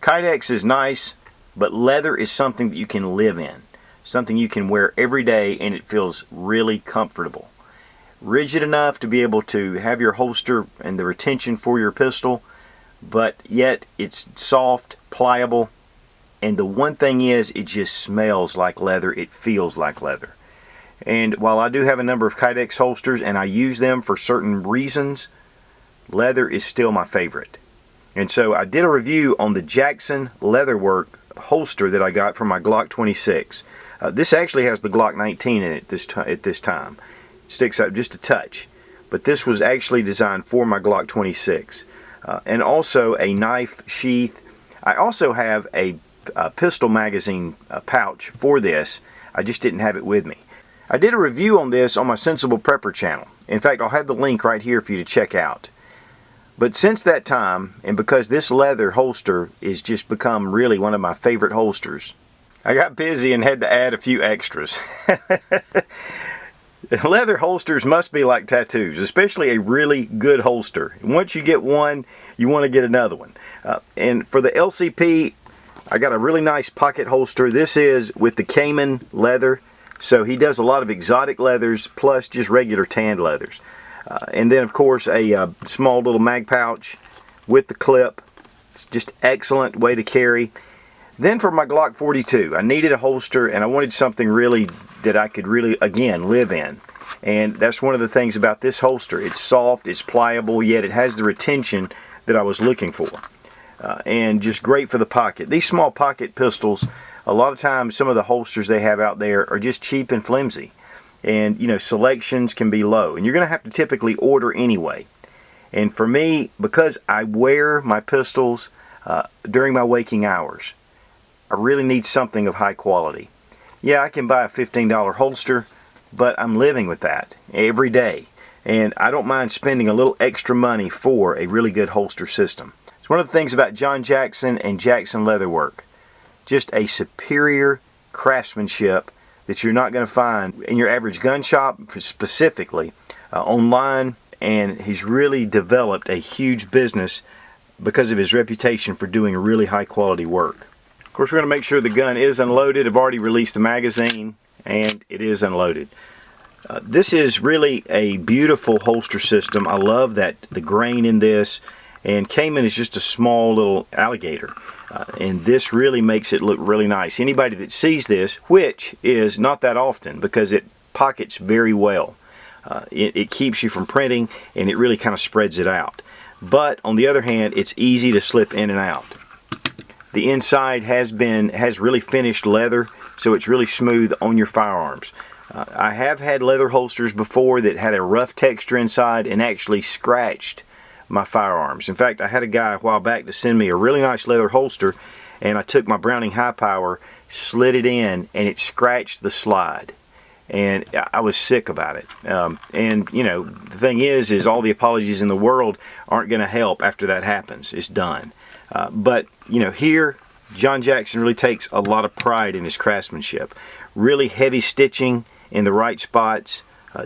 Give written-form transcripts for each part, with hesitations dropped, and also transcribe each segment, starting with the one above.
Kydex is nice, but leather is something that you can live in. Something you can wear every day and it feels really comfortable. Rigid enough to be able to have your holster and the retention for your pistol, but yet it's soft, pliable, and the one thing is, it just smells like leather, it feels like leather. And while I do have a number of Kydex holsters and I use them for certain reasons, leather is still my favorite. And so I did a review on the Jackson Leatherwork holster that I got from my Glock 26. This actually has the Glock 19 in it at this time. It sticks out just a touch. But this was actually designed for my Glock 26. And also a knife sheath. I also have a pistol magazine pouch for this. I just didn't have it with me. I did a review on this on my Sensible Prepper channel. In fact, I'll have the link right here for you to check out. But since that time, and because this leather holster is just become really one of my favorite holsters, I got busy and had to add a few extras. Leather holsters must be like tattoos, especially a really good holster. Once you get one, you want to get another one. And for the LCP, I got a really nice pocket holster. This is with the Cayman leather, so he does a lot of exotic leathers plus just regular tanned leathers. And then of course a small little mag pouch with the clip. It's just excellent way to carry. Then for my Glock 42, I needed a holster and I wanted something really that I could really, again, live in. And that's one of the things about this holster. It's soft, it's pliable, yet it has the retention that I was looking for. And just great for the pocket. These small pocket pistols, a lot of times some of the holsters they have out there are just cheap and flimsy. And, you know, selections can be low. And you're going to have to typically order anyway. And for me, because I wear my pistols during my waking hours, I really need something of high quality. Yeah, I can buy a $15 holster, but I'm living with that every day. And I don't mind spending a little extra money for a really good holster system. It's one of the things about John Jackson and Jackson Leatherwork. Just a superior craftsmanship that you're not going to find in your average gun shop, specifically online. And he's really developed a huge business because of his reputation for doing really high quality work. Of course, we're going to make sure the gun is unloaded. I've already released the magazine and it is unloaded. This is really a beautiful holster system. I love that the grain in this, and Cayman is just a small little alligator. And this really makes it look really nice. Anybody that sees this, which is not that often because it pockets very well. It keeps you from printing and it really kind of spreads it out. But on the other hand, it's easy to slip in and out. The inside has really finished leather, so it's really smooth on your firearms. I have had leather holsters before that had a rough texture inside and actually scratched my firearms. In fact, I had a guy a while back to send me a really nice leather holster, and I took my Browning High Power, slid it in, and it scratched the slide. And I was sick about it. And you know, the thing is all the apologies in the world aren't going to help after that happens. It's done. But you know, here John Jackson really takes a lot of pride in his craftsmanship. Really heavy stitching in the right spots,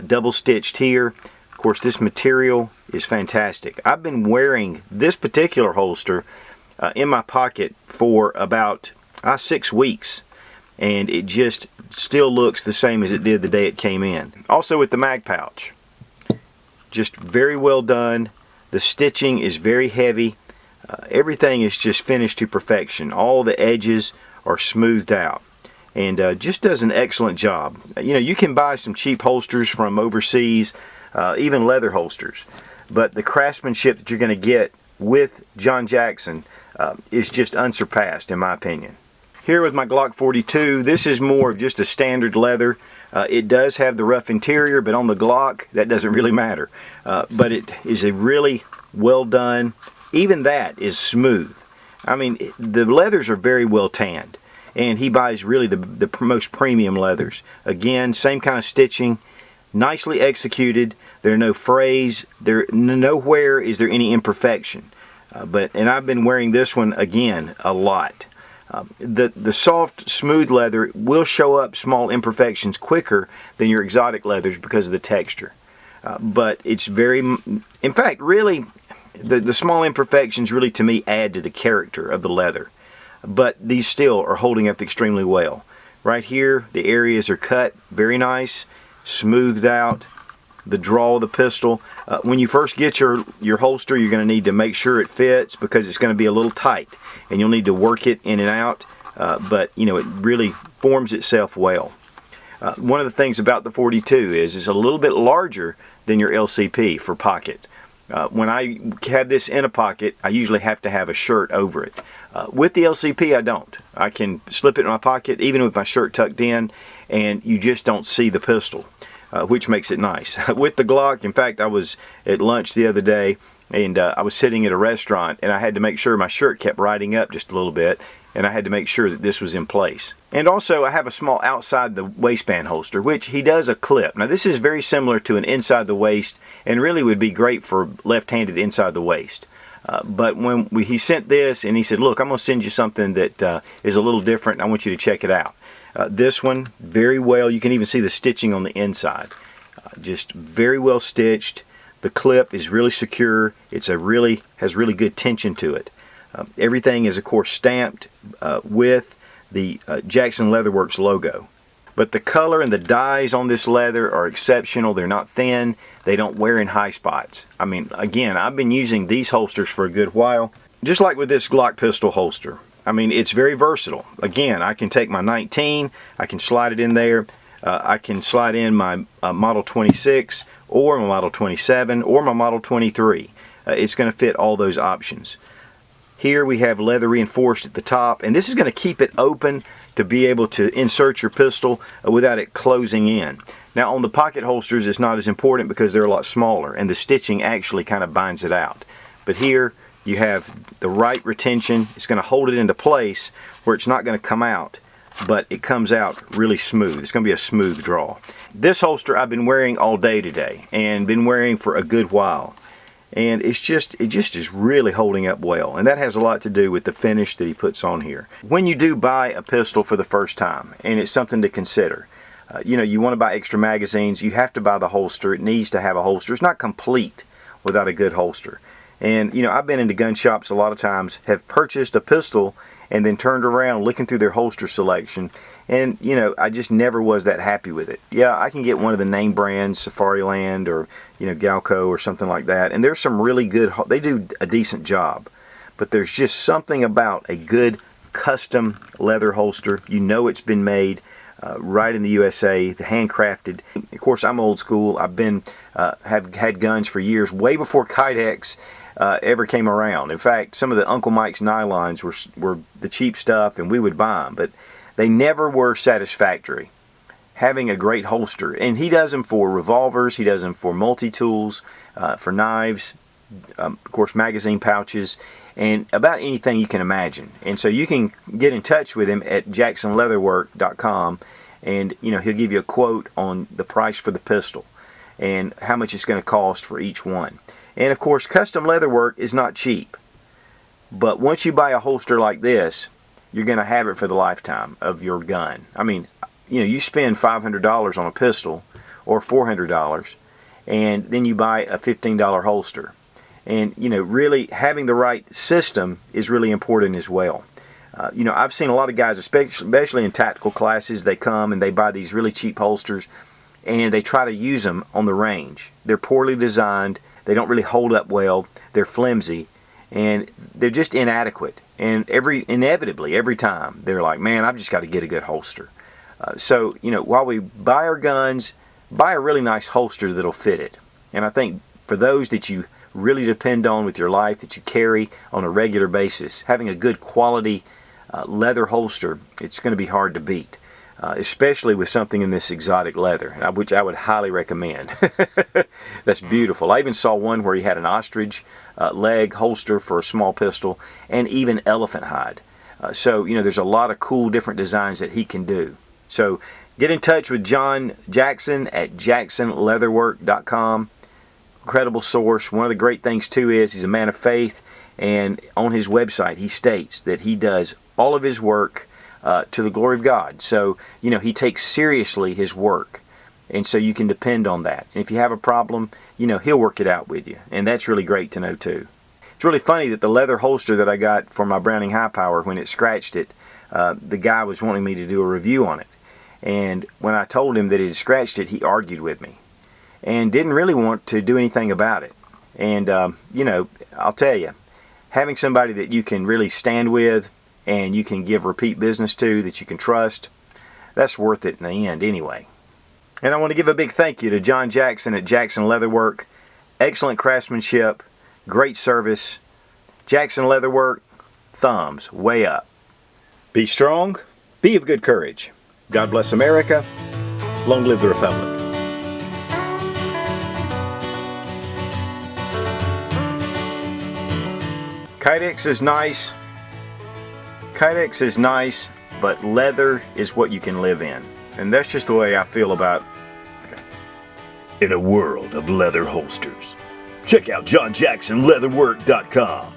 double stitched here. Of course, this material is fantastic. I've been wearing this particular holster in my pocket for about 6 weeks, and it just still looks the same as it did the day it came in. Also with the mag pouch, just very well done. The stitching is very heavy. Everything is just finished to perfection. All the edges are smoothed out, and just does an excellent job. You know, you can buy some cheap holsters from overseas, even leather holsters, but the craftsmanship that you're going to get with John Jackson is just unsurpassed in my opinion. Here with my Glock 42, this is more of just a standard leather. It does have the rough interior, but on the Glock that doesn't really matter. But it is a really well done. Even that is smooth. I mean, the leathers are very well tanned, and he buys really the most premium leathers. Again, same kind of stitching, nicely executed. There are no frays. Nowhere is there any imperfection. And I've been wearing this one again a lot. The soft, smooth leather will show up small imperfections quicker than your exotic leathers because of the texture. But it's very, in fact, really, the small imperfections really to me add to the character of the leather. but these still are holding up extremely well. Right here, the areas are cut very nice, smoothed out. The draw of the pistol. When you first get your holster, you're going to need to make sure it fits because it's going to be a little tight, and you'll need to work it in and out. But you know, it really forms itself well. One of the things about the 42 is it's a little bit larger than your LCP for pocket. When I have this in a pocket, I usually have to have a shirt over it. With the LCP, I don't. I can slip it in my pocket even with my shirt tucked in, and you just don't see the pistol, which makes it nice. With the Glock, in fact, I was at lunch the other day, and I was sitting at a restaurant, and I had to make sure my shirt kept riding up just a little bit, and I had to make sure that this was in place. And also, I have a small outside the waistband holster, which he does a clip. Now, this is very similar to an inside the waist, and really would be great for left-handed inside the waist. But when he sent this, and he said, look, I'm going to send you something that is a little different, and I want you to check it out. This one, very well, you can even see the stitching on the inside. Just very well stitched. The clip is really secure. It's has really good tension to it. Everything is, of course, stamped with the Jackson Leatherworks logo. But the color and the dyes on this leather are exceptional. They're not thin. They don't wear in high spots. I mean, again, I've been using these holsters for a good while. Just like with this Glock pistol holster. I mean, it's very versatile. Again, I can take my 19, I can slide it in there. I can slide in my Model 26 or my Model 27 or my Model 23. It's going to fit all those options. Here we have leather reinforced at the top, and this is going to keep it open to be able to insert your pistol without it closing in. Now on the pocket holsters it's not as important because they're a lot smaller and the stitching actually kind of binds it out. But here you have the right retention. It's going to hold it into place where it's not going to come out, but it comes out really smooth. It's going to be a smooth draw. This holster I've been wearing all day today and been wearing for a good while. And it just is really holding up well, and that has a lot to do with the finish that he puts on here. When you do buy a pistol for the first time, and it's something to consider, you know, you want to buy extra magazines, you have to buy the holster. It needs to have a holster. It's not complete without a good holster. And you know, I've been into gun shops a lot of times, have purchased a pistol and then turned around looking through their holster selection, and you know, I just never was that happy with it. Yeah, I can get one of the name brands, Safariland or you know, Galco or something like that, and there's some really good, they do a decent job, but there's just something about a good custom leather holster. You know it's been made right in the USA, handcrafted. Of course, I'm old school. I've been have had guns for years, way before Kydex ever came around. In fact, some of the Uncle Mike's nylons were the cheap stuff, and we would buy them, but they never were satisfactory. Having a great holster, and he does them for revolvers, he does them for multi-tools, for knives, of course magazine pouches, and about anything you can imagine. And so you can get in touch with him at jacksonleatherwork.com, and you know, he'll give you a quote on the price for the pistol and how much it's going to cost for each one. And of course, custom leather work is not cheap, but once you buy a holster like this, you're going to have it for the lifetime of your gun. I mean, you know, you spend $500 on a pistol or $400, and then you buy a $15 holster. And you know, really having the right system is really important as well. You know, I've seen a lot of guys, especially in tactical classes, they come and they buy these really cheap holsters and they try to use them on the range. They're poorly designed, they don't really hold up well, they're flimsy, and they're just inadequate. And inevitably, every time, they're like, man, I've just got to get a good holster. So, you know, while we buy our guns, buy a really nice holster that'll fit it. And I think for those that you really depend on with your life, that you carry on a regular basis, having a good quality leather holster, it's going to be hard to beat. Especially with something in this exotic leather, which I would highly recommend. That's beautiful. I even saw one where he had an ostrich leg holster for a small pistol, and even elephant hide. So, you know, there's a lot of cool different designs that he can do. So get in touch with John Jackson at jacksonleatherwork.com. Incredible source. One of the great things too is he's a man of faith, and on his website he states that he does all of his work to the glory of God. So, you know, he takes seriously his work, and so you can depend on that. And if you have a problem, you know, he'll work it out with you, and that's really great to know too. It's really funny that the leather holster that I got for my Browning High Power, when it scratched it, the guy was wanting me to do a review on it. And when I told him that it had scratched it, he argued with me and didn't really want to do anything about it. And, you know, I'll tell you, having somebody that you can really stand with and you can give repeat business to, that you can trust, that's worth it in the end anyway. And I want to give a big thank you to John Jackson at Jackson Leatherwork. Excellent craftsmanship, great service. Jackson Leatherwork, thumbs way up. Be strong, be of good courage. God bless America. Long live the Republic. Kydex is nice. Kydex is nice, but leather is what you can live in. And that's just the way I feel about in a world of leather holsters. Check out JohnJacksonLeatherwork.com.